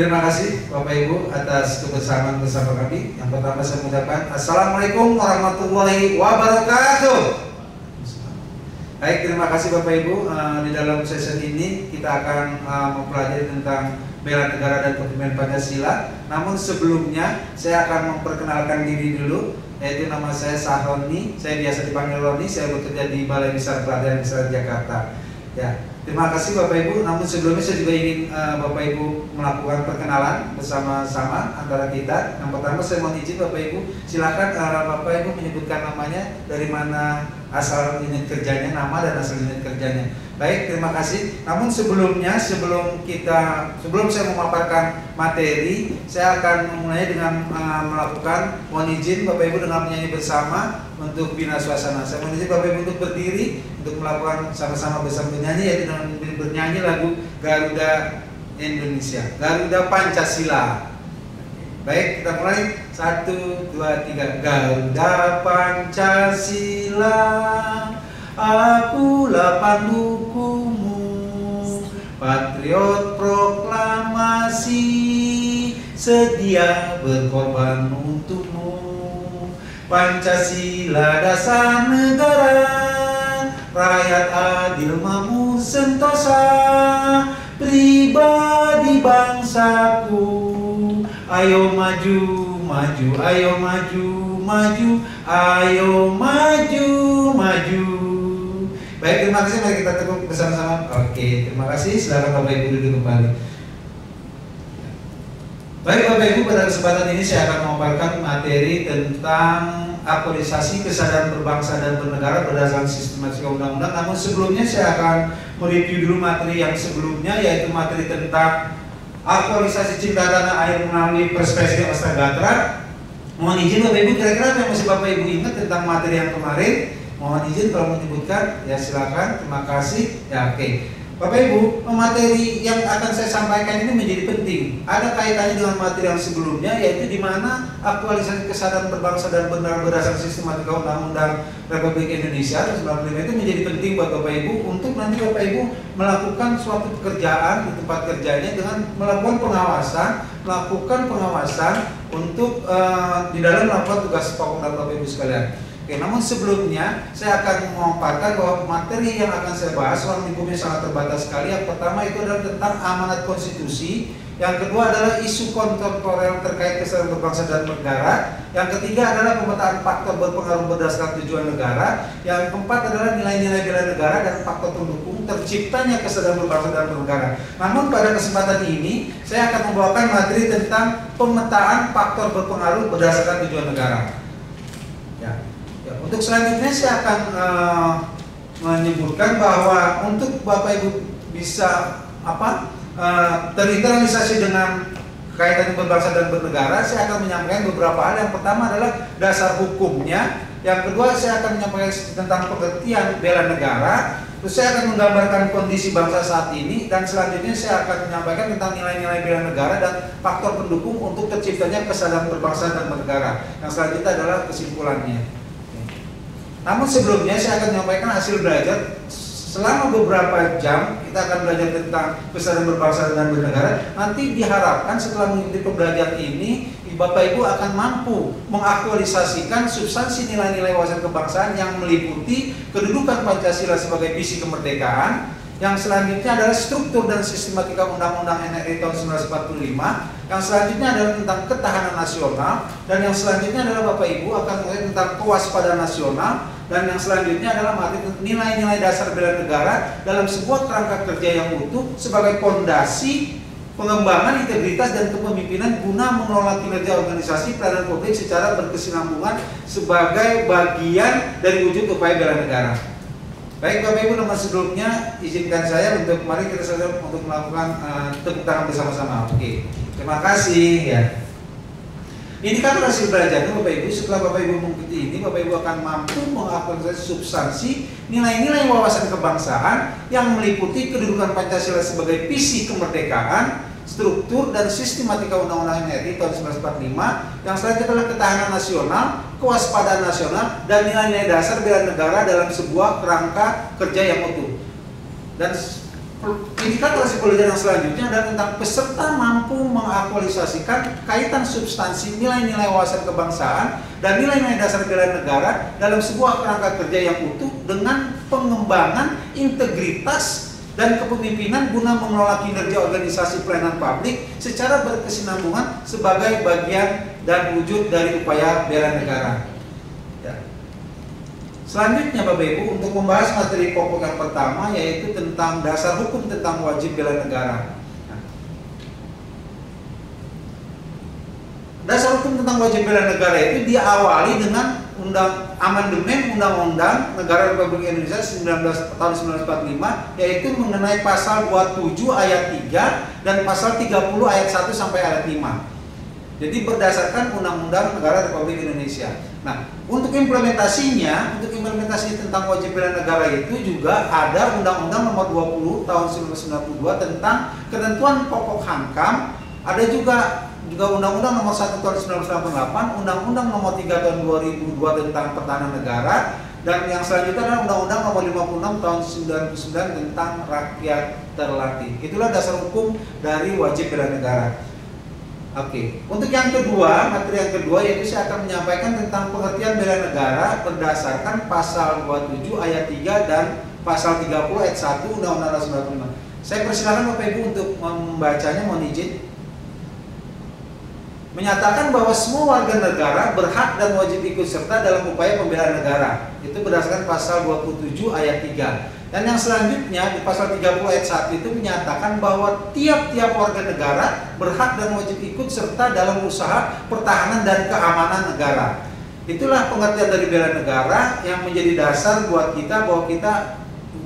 Terima kasih Bapak Ibu atas kebersamaan bersama kami. Yang pertama saya mengucapkan Assalamualaikum warahmatullahi wabarakatuh. Baik, terima kasih Bapak Ibu. Di dalam sesi ini kita akan mempelajari tentang bela negara dan kepemimpinan Pancasila. Namun sebelumnya saya akan memperkenalkan diri dulu. Yaitu nama saya Sahroni. Saya biasa dipanggil Roni. Saya bekerja di Balai Besar Pelatihan Besar Jakarta. Ya, terima kasih Bapak Ibu. Namun sebelumnya saya juga ingin Bapak Ibu melakukan perkenalan bersama-sama antara kita. Yang pertama saya mohon izin Bapak Ibu, silakan Bapak Ibu menyebutkan namanya, dari mana asal unit kerjanya, nama dan asal unit kerjanya. Baik, terima kasih. Namun sebelumnya, sebelum saya memaparkan materi, saya akan memulai dengan melakukan mohon izin Bapak Ibu dengan menyanyi bersama untuk bina suasana. Saya mohon izin Bapak Ibu untuk berdiri untuk melakukan sama-sama bersama bernyanyi, yaitu dengan bernyanyi lagu Garuda Indonesia, Garuda Pancasila. Baik, kita mulai. 1, 2, 3. Garuda Pancasila, akulah pandukumu, patriot proklamasi, sedia berkorban untukmu. Pancasila dasar negara, rakyat adil makmur sentosa, pribadi bangsaku. Ayo maju, maju, ayo maju, maju, ayo maju, maju. Baik, terima kasih. Mari kita tepuk bersama-sama. Oke, terima kasih. Silakan Bapak Ibu duduk kembali. Baik Bapak Ibu, pada kesempatan ini saya akan memaparkan materi tentang aktualisasi kesadaran berbangsa dan bernegara berdasarkan sistematika undang-undang. Namun sebelumnya saya akan mereview dulu materi yang sebelumnya, yaitu materi tentang aktualisasi cinta tanah air melalui perspektif Astagatra. Mohon izin Bapak Ibu, kira-kira apa yang masih Bapak Ibu ingat tentang materi yang kemarin? Mohon izin kalau menyebutkan, ya silakan. Terima kasih. Ya, oke. Bapak Ibu, materi yang akan saya sampaikan ini menjadi penting. Ada kaitannya dengan materi yang sebelumnya, yaitu di mana aktualisasi kesadaran berbangsa dan bernegara berdasarkan sistematika undang-undang Republik Indonesia 1945 itu menjadi penting buat Bapak Ibu untuk nanti Bapak Ibu melakukan suatu pekerjaan di tempat kerjanya dengan melakukan pengawasan untuk di dalam melakukan tugas pokok dan Bapak Ibu sekalian. Oke, namun sebelumnya saya akan memaparkan bahwa materi yang akan saya bahas ruang lingkupnya sangat terbatas sekali. Yang pertama itu adalah tentang amanat konstitusi. Yang kedua adalah isu kontemporer terkait kesadaran berbangsa dan bernegara. Yang ketiga adalah pemetaan faktor berpengaruh berdasarkan tujuan negara. Yang keempat adalah nilai-nilai bela negara dan faktor pendukung terciptanya kesadaran berbangsa dan bernegara. Namun pada kesempatan ini saya akan membawakan materi tentang pemetaan faktor berpengaruh berdasarkan tujuan negara. Untuk selanjutnya saya akan menyebutkan bahwa untuk Bapak Ibu bisa terinternalisasi dengan kaitan berbangsa dan bernegara, saya akan menyampaikan beberapa hal. Yang pertama adalah dasar hukumnya. Yang kedua saya akan menyampaikan tentang pengertian bela negara. Terus saya akan menggambarkan kondisi bangsa saat ini, dan selanjutnya saya akan menyampaikan tentang nilai-nilai bela negara dan faktor pendukung untuk terciptanya kesadaran berbangsa dan bernegara. Yang selanjutnya adalah kesimpulannya. Namun sebelumnya saya akan menyampaikan hasil belajar selama beberapa jam. Kita akan belajar tentang kesadaran berbangsa dan bernegara. Nanti diharapkan setelah mengikuti pembelajaran ini, Bapak Ibu akan mampu mengaktualisasikan substansi nilai-nilai wawasan kebangsaan yang meliputi kedudukan Pancasila sebagai visi kemerdekaan. Yang selanjutnya adalah struktur dan sistematika Undang-Undang NRI tahun 1945. Yang selanjutnya adalah tentang ketahanan nasional. Dan yang selanjutnya adalah Bapak Ibu akan melihat tentang kewaspadaan nasional. Dan yang selanjutnya adalah materi nilai-nilai dasar bela negara dalam sebuah kerangka kerja yang utuh sebagai fondasi pengembangan integritas dan kepemimpinan guna mengelola kinerja organisasi pelayanan publik secara berkesinambungan sebagai bagian dari wujud upaya bela negara. Baik Bapak Ibu, nomor sebelumnya izinkan saya untuk mari kita selesai untuk melakukan tepuk tangan bersama-sama. Oke, terima kasih ya. Indikator hasil belajarnya Bapak Ibu, setelah Bapak Ibu mengikuti ini, Bapak Ibu akan mampu mengaktualisasi substansi nilai-nilai wawasan kebangsaan yang meliputi kedudukan Pancasila sebagai visi kemerdekaan, struktur dan sistematika Undang-Undang NRI tahun 1945. Yang selanjutnya adalah ketahanan nasional, kewaspadaan nasional, dan nilai-nilai dasar bela negara dalam sebuah kerangka kerja yang utuh. Dan indikator psikologi yang selanjutnya adalah tentang peserta mampu mengaktualisasikan kaitan substansi nilai-nilai wawasan kebangsaan dan nilai-nilai dasar bela negara dalam sebuah kerangka kerja yang utuh dengan pengembangan integritas dan kepemimpinan guna mengelola kinerja organisasi pelayanan publik secara berkesinambungan sebagai bagian dan wujud dari upaya bela negara. Ya. Selanjutnya Bapak Ibu, untuk membahas materi pokok yang pertama yaitu tentang dasar hukum tentang wajib bela negara. Nah, dasar hukum tentang wajib bela negara itu diawali dengan amandemen Undang-Undang Negara Republik Indonesia tahun 1945, yaitu mengenai pasal 27 ayat 3 dan pasal 30 ayat 1 sampai ayat 5. Jadi berdasarkan Undang-Undang Negara Republik Indonesia. Nah, untuk implementasi tentang wajib bela negara itu juga ada Undang-Undang Nomor 20 tahun 1992 tentang ketentuan pokok Hankam. Ada juga Undang-Undang Nomor 1 tahun 1988, Undang-Undang Nomor 3 tahun 2002 tentang pertahanan negara, dan yang selanjutnya adalah Undang-Undang Nomor 56 tahun 1999 tentang rakyat terlatih. Itulah dasar hukum dari wajib bela negara. Oke, untuk yang kedua, materi yang kedua yaitu saya akan menyampaikan tentang pengertian bela negara berdasarkan pasal 27 ayat 3 dan pasal 30 ayat 1 Undang-Undang 1945. Saya persilakan Bapak Ibu untuk membacanya, mohon izin. Menyatakan bahwa semua warga negara berhak dan wajib ikut serta dalam upaya pembelaan negara. Itu berdasarkan pasal 27 ayat 3. Dan yang selanjutnya di pasal 30 ayat 1 itu menyatakan bahwa tiap-tiap warga negara berhak dan wajib ikut serta dalam usaha pertahanan dan keamanan negara. Itulah pengertian dari bela negara yang menjadi dasar buat kita bahwa kita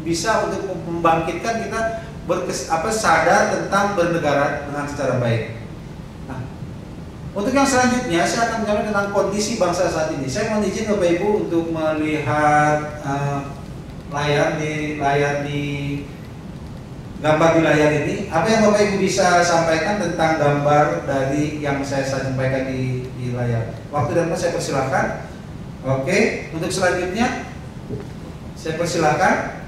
bisa untuk membangkitkan kita sadar tentang bernegara dengan secara baik. Untuk yang selanjutnya, saya akan menjelaskan tentang kondisi bangsa saat ini. Saya mohon izin Bapak Ibu untuk melihat gambar di layar ini. Apa yang Bapak Ibu bisa sampaikan tentang gambar dari yang saya sampaikan di layar? Waktu dan saya persilahkan. Oke, untuk selanjutnya saya persilahkan.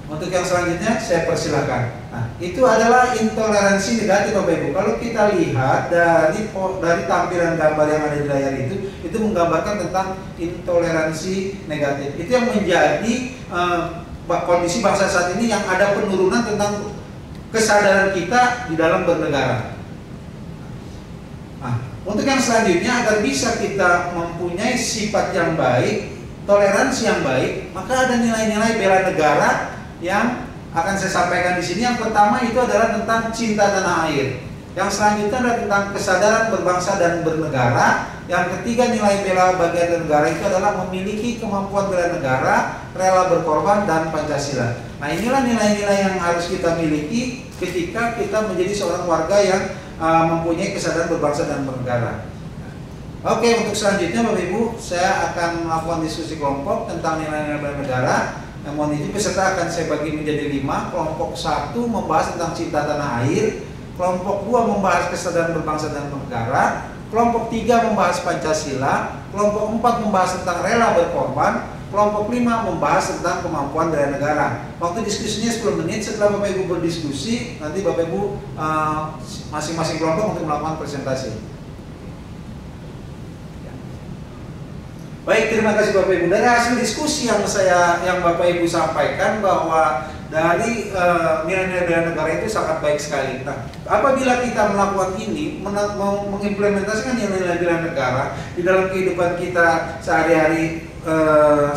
Untuk yang selanjutnya saya persilahkan. Nah, itu adalah intoleransi negatif Bapak Ibu. Kalau kita lihat dari tampilan gambar yang ada di layar itu menggambarkan tentang intoleransi negatif. Itu yang menjadi kondisi bangsa saat ini, yang ada penurunan tentang kesadaran kita di dalam bernegara. Nah, untuk yang selanjutnya, agar bisa kita mempunyai sifat yang baik, toleransi yang baik, maka ada nilai-nilai bela negara yang akan saya sampaikan di sini. Yang pertama itu adalah tentang cinta tanah air. Yang selanjutnya adalah tentang kesadaran berbangsa dan bernegara. Yang ketiga, nilai bela bagian negara itu adalah memiliki kemampuan bela negara, rela berkorban, dan Pancasila. Nah, inilah nilai-nilai yang harus kita miliki ketika kita menjadi seorang warga yang mempunyai kesadaran berbangsa dan bernegara. Oke, untuk selanjutnya Bapak Ibu, saya akan melakukan diskusi kelompok tentang nilai-nilai bela negara. Yang mohon izin, peserta akan saya bagi menjadi 5. Kelompok 1 membahas tentang cinta tanah air, kelompok 2 membahas kesadaran berbangsa dan bernegara, kelompok 3 membahas Pancasila, kelompok 4 membahas tentang rela berkorban, kelompok 5 membahas tentang kemampuan bela negara. Waktu diskusinya 10 menit. Setelah Bapak Ibu berdiskusi, nanti Bapak Ibu masing-masing kelompok untuk melakukan presentasi. Baik, terima kasih Bapak Ibu. Dari hasil diskusi yang Bapak Ibu sampaikan bahwa dari nilai-nilai bela negara itu sangat baik sekali. Nah, apabila kita melakukan ini, mengimplementasikan nilai-nilai bela negara di dalam kehidupan kita sehari-hari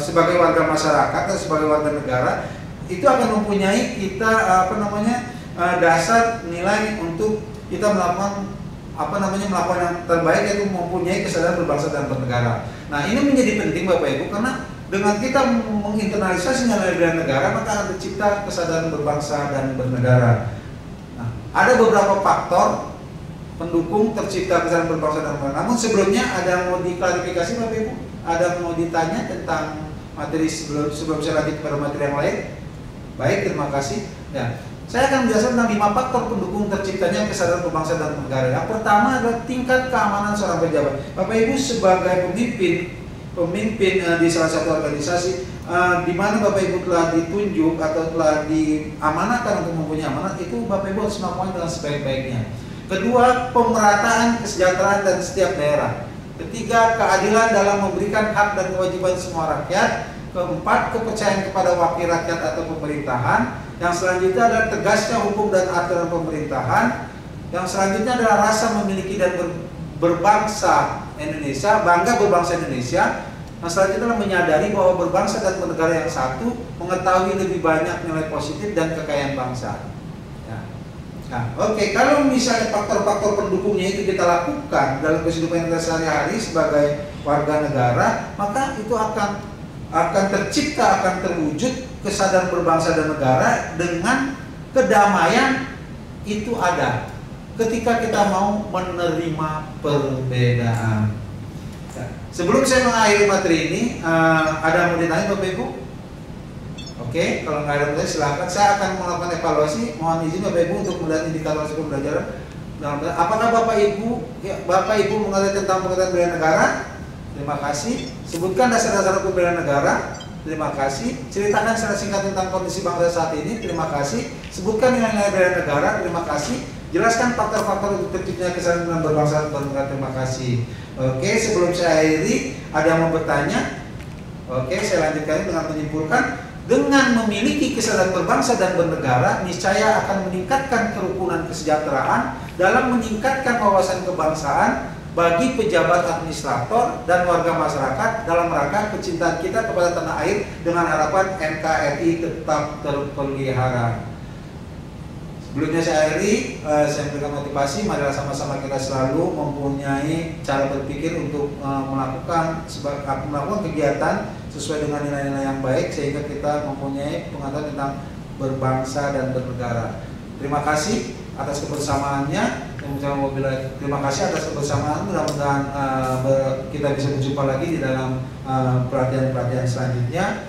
sebagai warga masyarakat atau sebagai warga negara, itu akan mempunyai kita dasar nilai untuk kita melakukan melakukan yang terbaik, yaitu mempunyai kesadaran berbangsa dan bernegara. Nah, ini menjadi penting Bapak Ibu, karena dengan kita menginternalisasi nilai bela negara, maka akan tercipta kesadaran berbangsa dan bernegara. Nah, ada beberapa faktor pendukung tercipta kesadaran berbangsa dan bernegara. Namun sebelumnya ada yang mau diklarifikasi Bapak Ibu? Ada yang mau ditanya tentang materi sebelum saya lanjut kepada materi yang lain? Baik, terima kasih. Ya. Saya akan menjelaskan tentang 5 faktor pendukung terciptanya kesadaran berbangsa dan bernegara. Yang pertama adalah tingkat keamanan seorang pejabat. Bapak Ibu sebagai pemimpin di salah satu organisasi, di mana Bapak Ibu telah ditunjuk atau telah diamanahkan untuk mempunyai amanat, itu Bapak Ibu harus melakukan dengan sebaik-baiknya. Kedua, pemerataan kesejahteraan dan setiap daerah. Ketiga, keadilan dalam memberikan hak dan kewajiban semua rakyat. Keempat, kepercayaan kepada wakil rakyat atau pemerintahan. Yang selanjutnya adalah tegasnya hukum dan aturan pemerintahan. Yang selanjutnya adalah rasa memiliki dan berbangsa Indonesia, bangga berbangsa Indonesia. Yang selanjutnya adalah menyadari bahwa berbangsa dan bernegara yang satu, mengetahui lebih banyak nilai positif dan kekayaan bangsa. Nah, oke, kalau misalnya faktor-faktor pendukungnya itu kita lakukan dalam kehidupan kita sehari-hari sebagai warga negara, maka itu akan tercipta, akan terwujud kesadaran berbangsa dan negara dengan kedamaian itu ada ketika kita mau menerima perbedaan. Nah, sebelum saya mengakhiri materi ini, ada mau ditanya Bapak Ibu? Oke, kalau nggak ada pertanyaan silakan. Saya akan melakukan evaluasi. Mohon izin Bapak Ibu untuk melihat indikator hasil pembelajaran. Apakah Bapak Ibu mengerti tentang pengertian bela negara? Terima kasih. Sebutkan dasar-dasar hukum bela negara. Terima kasih. Ceritakan secara singkat tentang kondisi bangsa saat ini. Terima kasih. Sebutkan nilai-nilai bela negara. Terima kasih. Jelaskan faktor-faktor untuk terciptanya kesadaran berbangsa dan bernegara. Terima kasih. Oke, sebelum saya akhiri, ada yang mau bertanya? Oke, saya lanjutkan dengan menyimpulkan. Dengan memiliki kesadaran berbangsa dan bernegara, niscaya akan meningkatkan kerukunan kesejahteraan dalam meningkatkan wawasan kebangsaan bagi pejabat administrator dan warga masyarakat dalam rangka kecintaan kita kepada tanah air dengan harapan NKRI tetap terpelihara. Sebelumnya saya akhiri, saya berikan motivasi, marilah sama-sama kita selalu mempunyai cara berpikir untuk melakukan kegiatan sesuai dengan nilai-nilai yang baik sehingga kita mempunyai pengetahuan tentang berbangsa dan bernegara. Terima kasih atas kebersamaannya. Terima kasih atas kebersamaan. Mudah-mudahan kita bisa berjumpa lagi di dalam pelatihan-pelatihan selanjutnya.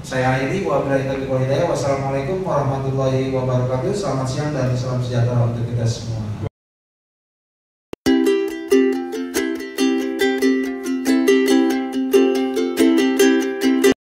Saya akhiri. Wabillahi taufiq wal hidayah. Wassalamualaikum warahmatullahi wabarakatuh. Selamat siang dan salam sejahtera untuk kita semua.